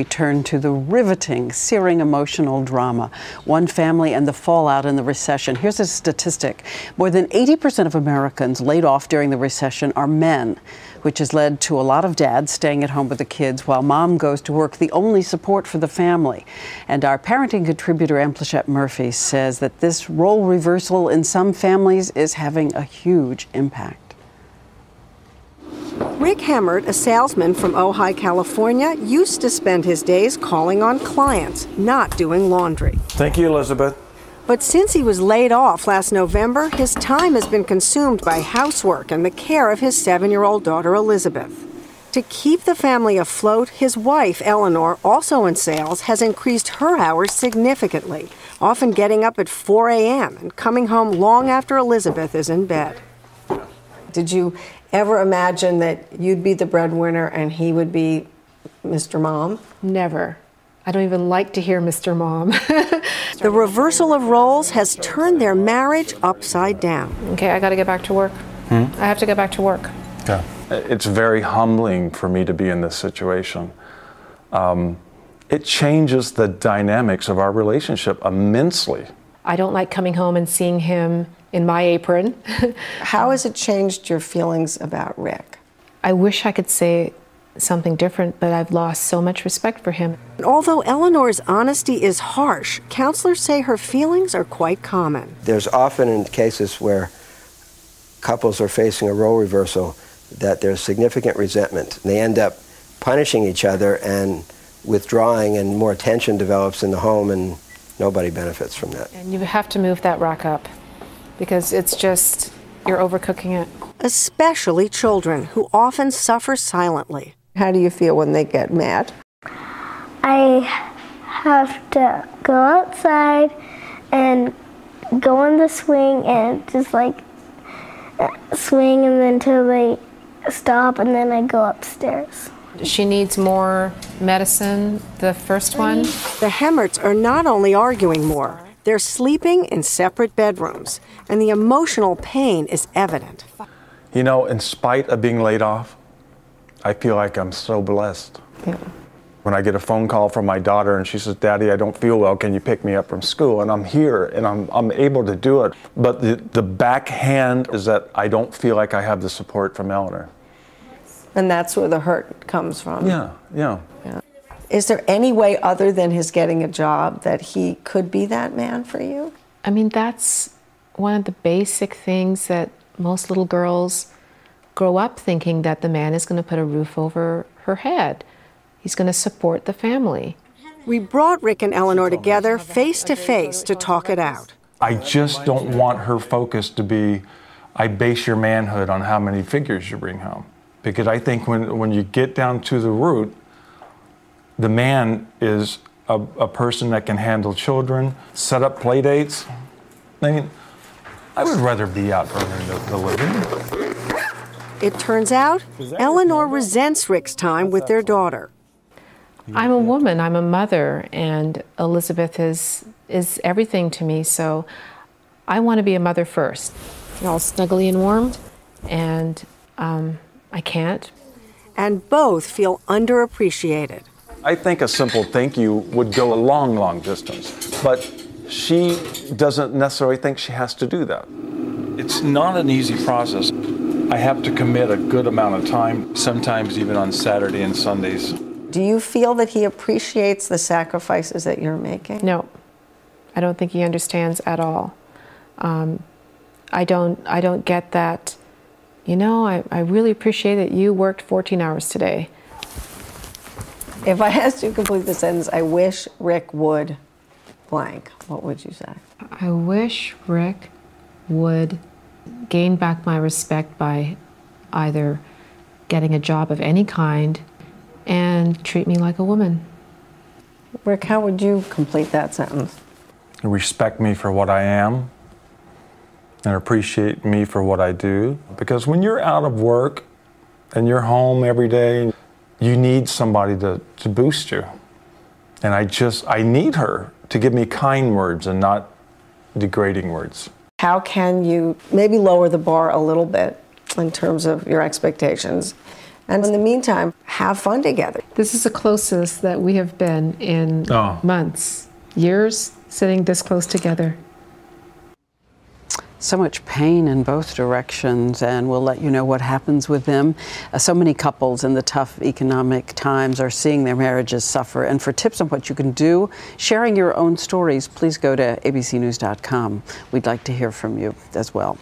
We turn to the riveting, searing emotional drama. One family and the fallout in the recession. Here's a statistic. More than 80% of Americans laid off during the recession are men, which has led to a lot of dads staying at home with the kids while mom goes to work, the only support for the family. And our parenting contributor, Amplachette Murphy, says that this role reversal in some families is having a huge impact. Rick Hemmert, a salesman from Ojai, California, used to spend his days calling on clients, not doing laundry. Thank you, Elizabeth. But since he was laid off last November, his time has been consumed by housework and the care of his 7-year-old daughter, Elizabeth. To keep the family afloat, his wife, Eleanor, also in sales, has increased her hours significantly, often getting up at 4 a.m. and coming home long after Elizabeth is in bed. Did you ever imagine that you'd be the breadwinner and he would be Mr. Mom? Never. I don't even like to hear Mr. Mom. The reversal of roles has turned their marriage upside down. Okay, I got to get back to work. I have to get back to work. Yeah. It's very humbling for me to be in this situation. It changes the dynamics of our relationship immensely. I don't like coming home and seeing him in my apron. How has it changed your feelings about Rick? I wish I could say something different, but I've lost so much respect for him. Although Eleanor's honesty is harsh, counselors say her feelings are quite common. There's often in cases where couples are facing a role reversal that there's significant resentment. They end up punishing each other and withdrawing, and more tension develops in the home, and nobody benefits from that. And you have to move that rack up because it's just, you're overcooking it. Especially children, who often suffer silently. How do you feel when they get mad? I have to go outside and go on the swing and just like swing, and then until they stop, and then I go upstairs. She needs more medicine, the first one. The Hemmerts are not only arguing more, they're sleeping in separate bedrooms, and the emotional pain is evident. You know, in spite of being laid off, I feel like I'm so blessed. Yeah. When I get a phone call from my daughter and she says, "Daddy, I don't feel well, can you pick me up from school?" And I'm here and I'm able to do it. But the backhand is that I don't feel like I have the support from Eleanor. And that's where the hurt comes from. Yeah. Is there any way other than his getting a job that he could be that man for you? I mean, that's one of the basic things that most little girls grow up thinking, that the man is going to put a roof over her head. He's going to support the family. We brought Rick and Eleanor together face to face to talk it out. I just don't want her focus to be, I base your manhood on how many figures you bring home. Because I think when you get down to the root, the man is a person that can handle children, set up play dates. I mean, I would rather be out earning the living. It turns out, Eleanor resents Rick's time with their daughter. I'm a woman, I'm a mother, and Elizabeth is everything to me, so I want to be a mother first. All snuggly and warm, and I can't. And both feel underappreciated. I think a simple thank you would go a long, long distance, but she doesn't necessarily think she has to do that. It's not an easy process. I have to commit a good amount of time, sometimes even on Saturday and Sundays. Do you feel that he appreciates the sacrifices that you're making? No, I don't think he understands at all. I don't get that. You know, I really appreciate that you worked 14 hours today. If I asked you to complete the sentence, I wish Rick would blank, what would you say? I wish Rick would gain back my respect by either getting a job of any kind and treat me like a woman. Rick, how would you complete that sentence? Respect me for what I am and appreciate me for what I do. Because when you're out of work and you're home every day, you need somebody to boost you. And I need her to give me kind words and not degrading words. How can you maybe lower the bar a little bit in terms of your expectations And in the meantime, have fun together. This is the closest that we have been in months, years, sitting this close together. So much pain in both directions, and we'll let you know what happens with them. So many couples in the tough economic times are seeing their marriages suffer. And for tips on what you can do, sharing your own stories, please go to abcnews.com. We'd like to hear from you as well.